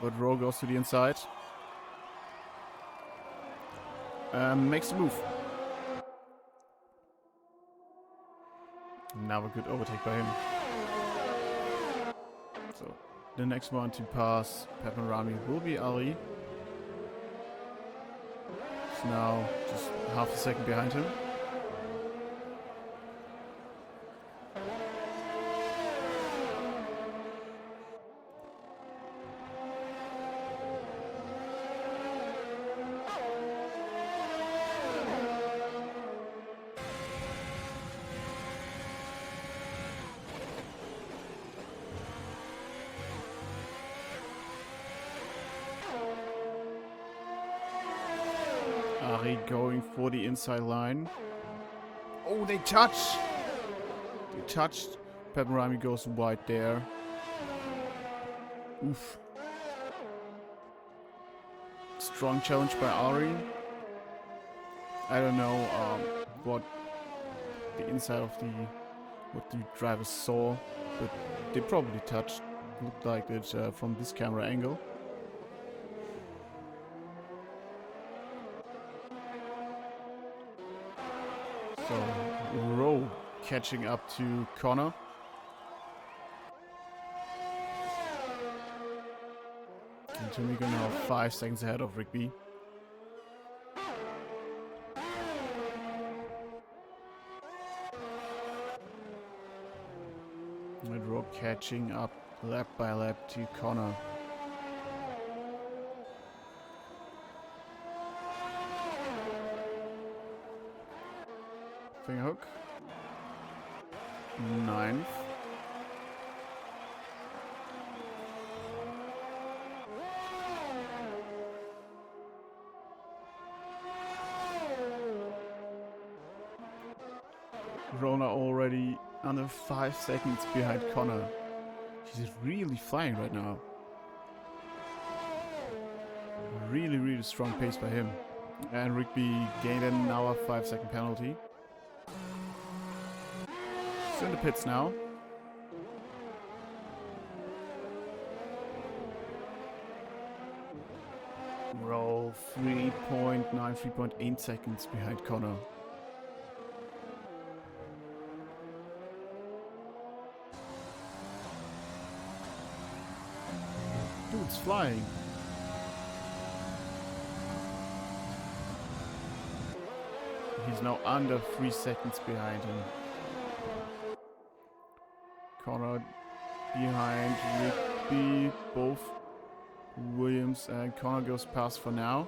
But Rowe goes to the inside. Makes the move. Now a good overtake by him. So the next one to pass Pepanrami will be Ali. It's now just half a second behind him. Ari going for the inside line. Oh, they touch! They touched. Pepanrami goes wide there. Oof. Strong challenge by Ari. I don't know what the inside of what the driver saw, but they probably touched. Looked like it from this camera angle. So, Rowe catching up to Connor. And Tomiko now 5 seconds ahead of Rigby. And Rowe catching up lap by lap to Connor. Finger hook. 9th. Rona already under 5 seconds behind Connor. He's really flying right now. Really strong pace by him. And Rigby gained an hour 5-second penalty. He's in the pits now. Roll 3.8 seconds behind Connor. Dude's flying. He's now under 3 seconds behind him. Connor behind Rigby. Both Williams and Connor goes past for now.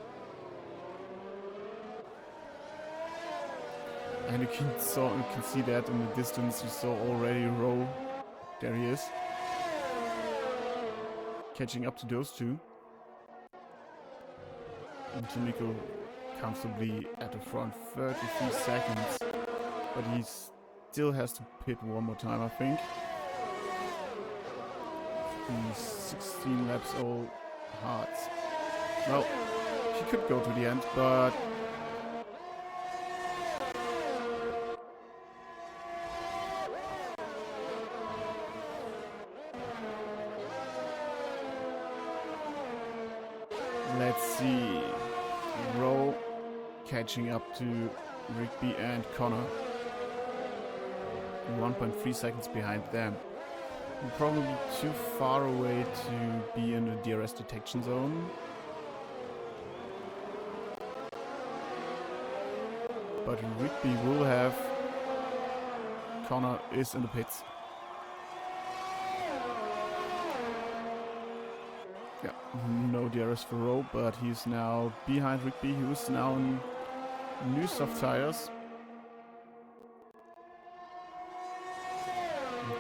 And you can see that in the distance. You saw already Rowe. There he is. Catching up to those two. And Tomiko comfortably at the front, 33 seconds. But he still has to pit one more time, I think. He's 16 laps all hard. Well, he could go to the end, but let's see. Rowe catching up to Rigby and Connor. 1.3 seconds behind them. We're probably too far away to be in the DRS detection zone. But Rigby will have. Connor is in the pits. Yeah, no DRS for Rowe, but he's now behind Rigby, who's now in new soft tires.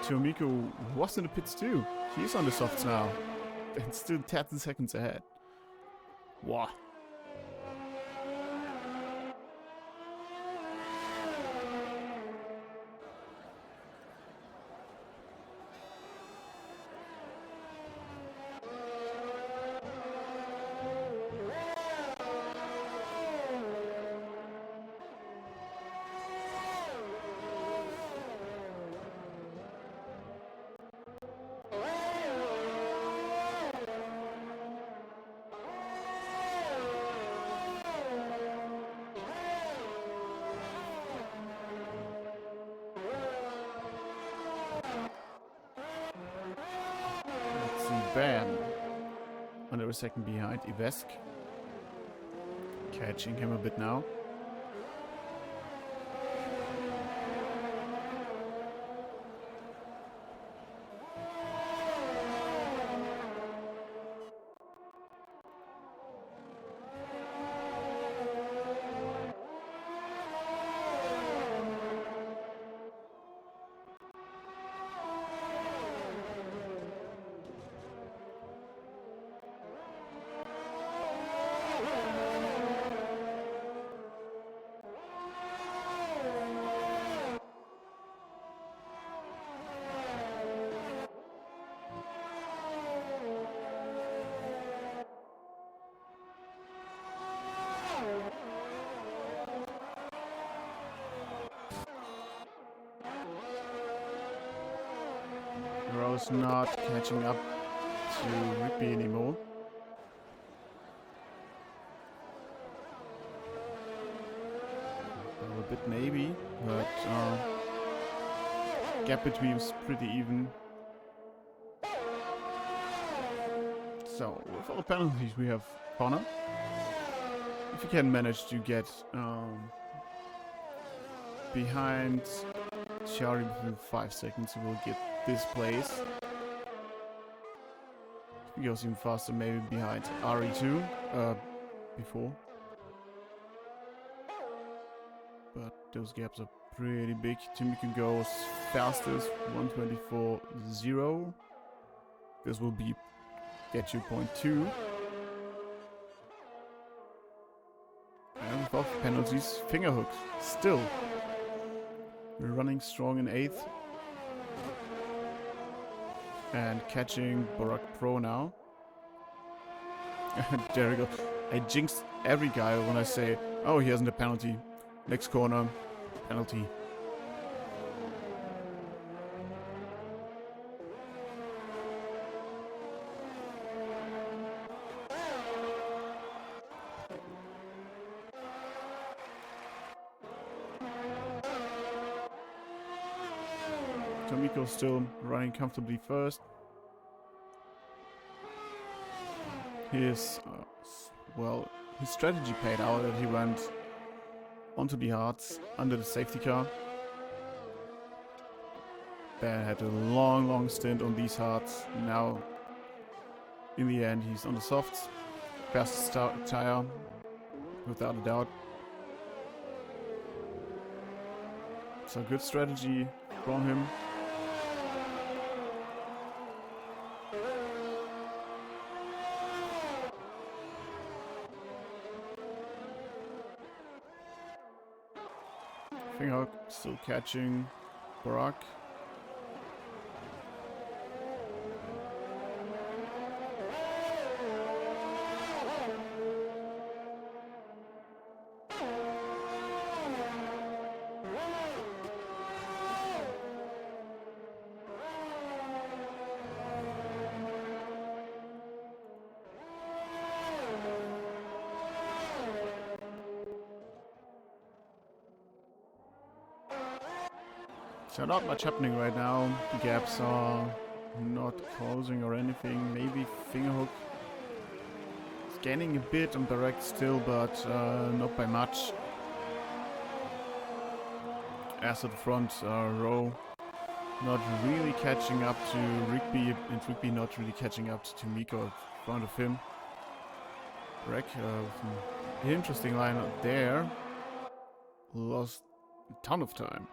Tomiko was in the pits too. He's on the softs now. And still 10 seconds ahead. Wow. Van under a second behind Ivesk. Catching him a bit now. Rowe's not catching up to Rigby anymore. A bit maybe, but gap between is pretty even. So with all the penalties we have Connor. If you can manage to get behind Chiari within 5 seconds, you will get this place. He goes even faster, maybe behind RE2 before. But those gaps are pretty big. Timiko goes fastest, 1:24.0. This will be get you 0.2. And without penalties, fingerhook still. We're running strong in 8th. And catching Borak Pro now. There we go. I jinx every guy when I say, oh, he hasn't a penalty. Next corner, penalty. Tomiko still running comfortably first. His strategy paid out that he went onto the hards under the safety car. Ben had a long stint on these hards. Now, in the end, he's on the softs. Fastest tire, without a doubt. So good strategy from him. Fingerhook still catching Borak. So not much happening right now. The gaps are not closing or anything. Maybe Fingerhook scanning a bit on direct still, but not by much. As at the front row, not really catching up to Rigby, and Rigby not really catching up to Tomiko in front of him. Rek, interesting lineup there. Lost a ton of time.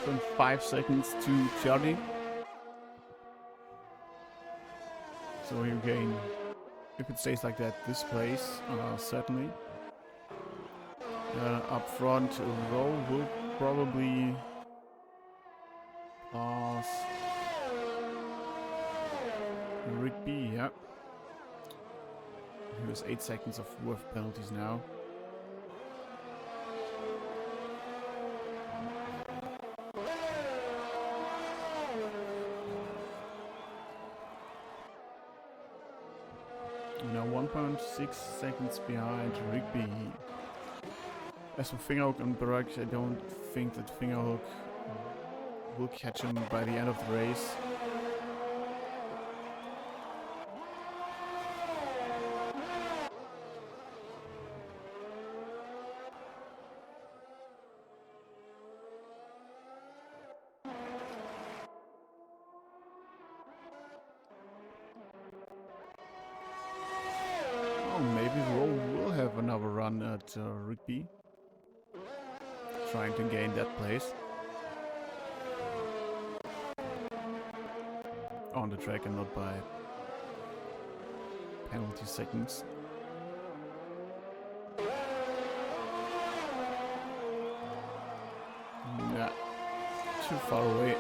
Within 5 seconds to Charlie. So you gain, if it stays like that, this place, certainly. Up front, row will probably pass Rigby, yeah. He has 8 seconds of worth penalties now. Now 1.6 seconds behind Rigby. As for Fingerhook and Borak, I don't think that Fingerhook will catch him by the end of the race. Maybe Rowe will have another run at Rigby, trying to gain that place on the track and not by penalty seconds. Nah, too far away.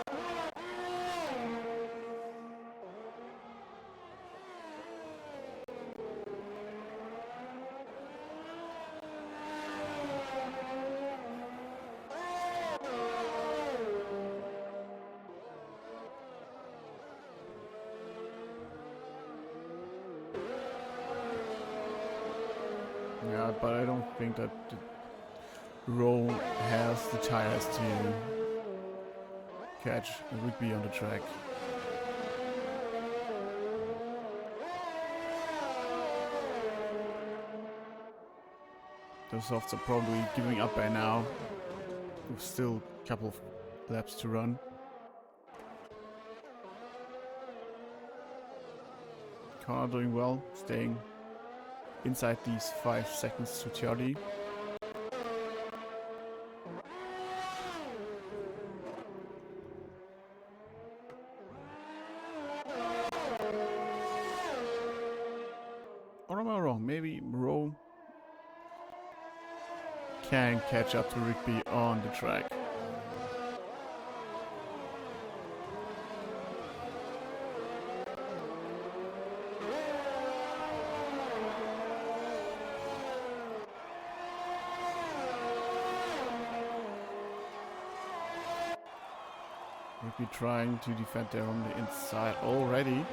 Yeah, but I don't think that the Row has the tires to catch a Rigby on the track. The softs are probably giving up by now. With still a couple of laps to run. Connor doing well, staying inside these 5 seconds to Charlie. Or am I wrong? Maybe Rowe can catch up to Rigby on the track. Rigby trying to defend there on the inside already,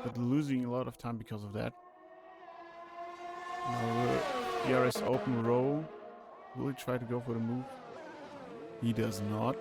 but losing a lot of time because of that. Now DRS open Row. Will he try to go for the move? He does not.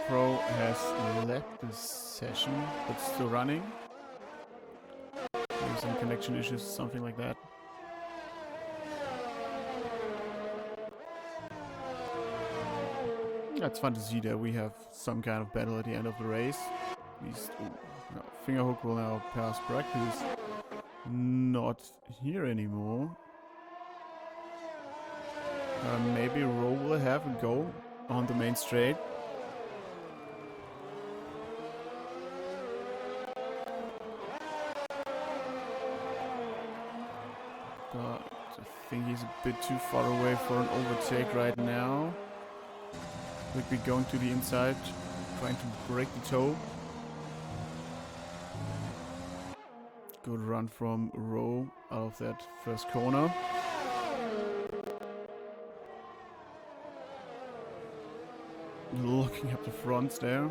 Pro has left the session, but still running. Maybe some connection issues, something like that. It's fun to see that we have some kind of battle at the end of the race. At least, no, Fingerhook will now pass Brack, who's not here anymore. Maybe Rowe will have a go on the main straight. But I think he's a bit too far away for an overtake right now. Would be going to the inside, trying to break the toe. Good run from Rowe out of that first corner. Locking up the fronts there.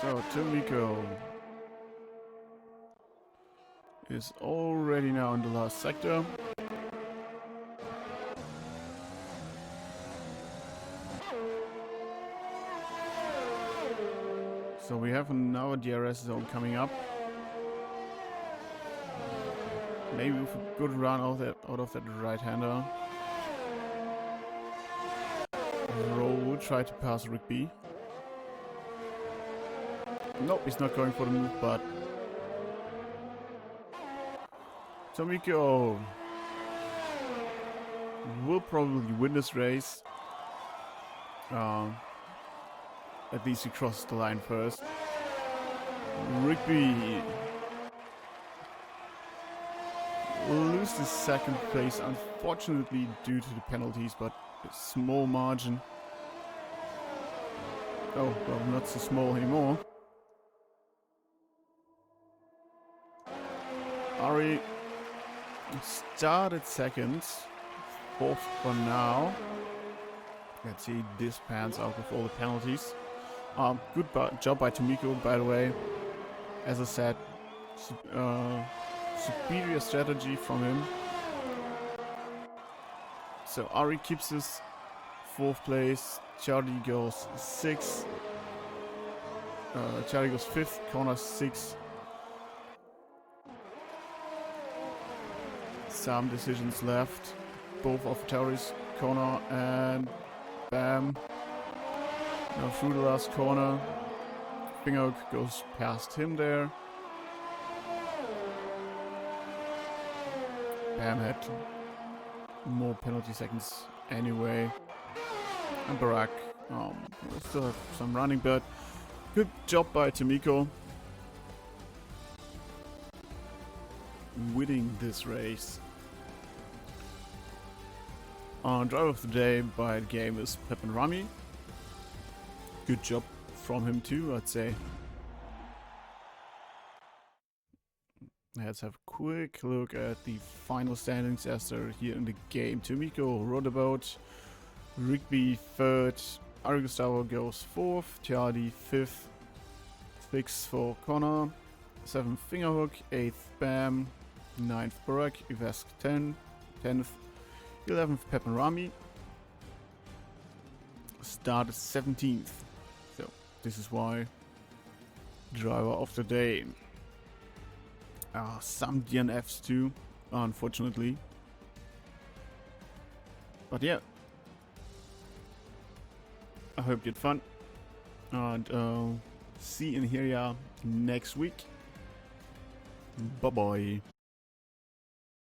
So Tomiko is already now in the last sector. So we have now a DRS zone coming up. Maybe with a good run out of that right-hander. Rowe will try to pass Rigby. Nope, he's not going for the move, but Tomiko will probably win this race. At least he crosses the line first. Rigby will lose the second place, unfortunately, due to the penalties, but a small margin. Oh, well, not so small anymore. Ari started second, fourth for now. Let's see this pans out with all the penalties. Good job by Tomiko, by the way. As I said, superior strategy from him. So Ari keeps his fourth place. Charlie goes sixth. Charlie goes fifth. Corner 6. Some decisions left. Both of Terry's corner and bam. Now through the last corner. Fingerhook goes past him there. Bam had more penalty seconds anyway. and Barack. We still have some running, but good job by Tomiko winning this race. Driver of the day by the game is Pep and Rami. Good job from him too, I'd say. Let's have a quick look at the final standings as they're here in the game. Tomiko, Roundabout, Rigby 3rd, Ari Gustavo goes 4th, Tiadi 5th, 6th for Connor, 7th Fingerhook, 8th Bam, 9th Barack, Ivesk 10th, 11th Pep and Rami, started 17th. So this is why driver of the day. Some DNFs too, unfortunately. But yeah, I hope you had fun, and see you in here next week. Bye bye.